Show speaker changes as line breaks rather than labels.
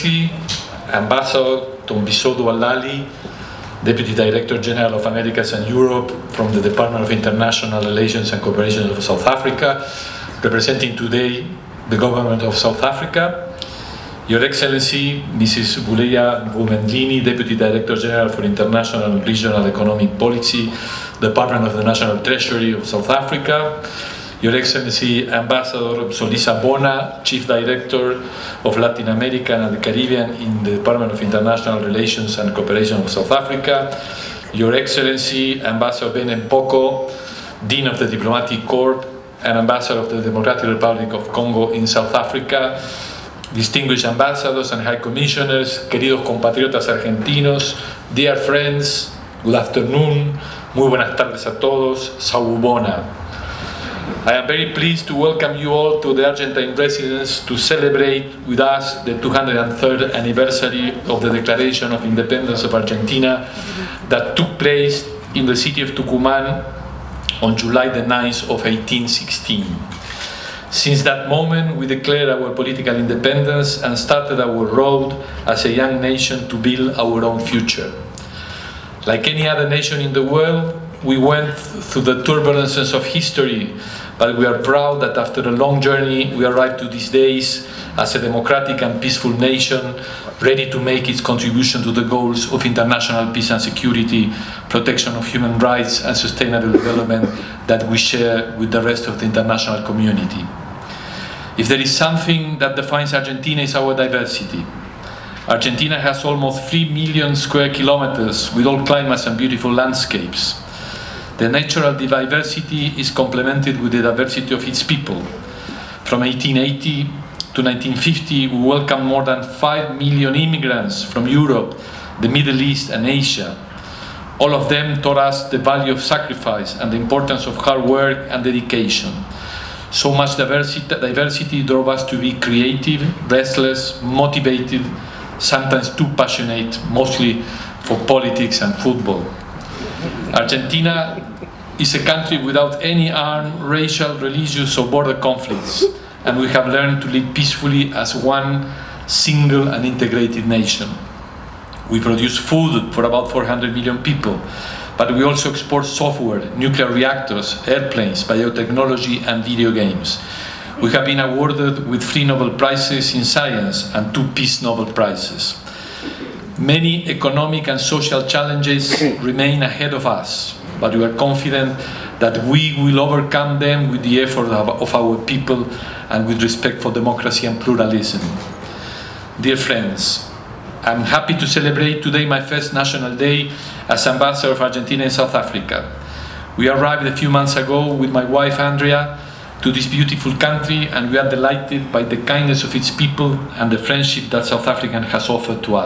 Excellency, Ambassador Tombisodo Allali, Deputy Director General of Americas and Europe from the Department of International Relations and Cooperation of South Africa, representing today the government of South Africa, Your Excellency, Mrs. Vuleya Vumendlini, Deputy Director General for International and Regional Economic Policy, Department of the National Treasury of South Africa, Your Excellency, Ambassador Solisa Bona, Chief Director of Latin America and the Caribbean in the Department of International Relations and Cooperation of South Africa, Your Excellency, Ambassador Ben Mpoko, Dean of the Diplomatic Corps and Ambassador of the Democratic Republic of Congo in South Africa, distinguished ambassadors and high commissioners, queridos compatriotas argentinos, dear friends, good afternoon, muy buenas tardes a todos, Sawubona. I am very pleased to welcome you all to the Argentine residence to celebrate with us the 203rd anniversary of the Declaration of Independence of Argentina that took place in the city of Tucumán on July the 9th of 1816. Since that moment, we declared our political independence and started our road as a young nation to build our own future. Like any other nation in the world, we went through the turbulences of history, but we are proud that after a long journey, we arrived to these days as a democratic and peaceful nation, ready to make its contribution to the goals of international peace and security, protection of human rights and sustainable development that we share with the rest of the international community. If there is something that defines Argentina, is our diversity. Argentina has almost 3 million square kilometers with all climates and beautiful landscapes. The natural diversity is complemented with the diversity of its people. From 1880 to 1950, we welcomed more than 5 million immigrants from Europe, the Middle East and Asia. All of them taught us the value of sacrifice and the importance of hard work and dedication. So much diversity drove us to be creative, restless, motivated, sometimes too passionate, mostly for politics and football. Argentina is a country without any armed, racial, religious or border conflicts, and we have learned to live peacefully as one single and integrated nation. We produce food for about 400 million people, but we also export software, nuclear reactors, airplanes, biotechnology and video games. We have been awarded with 3 Nobel Prizes in science and 2 Peace Nobel Prizes. Many economic and social challenges remain ahead of us, but we are confident that we will overcome them with the effort of our people and with respect for democracy and pluralism. Dear friends, I'm happy to celebrate today my first National Day as Ambassador of Argentina in South Africa. We arrived a few months ago with my wife Andrea to this beautiful country, and we are delighted by the kindness of its people and the friendship that South Africa has offered to us.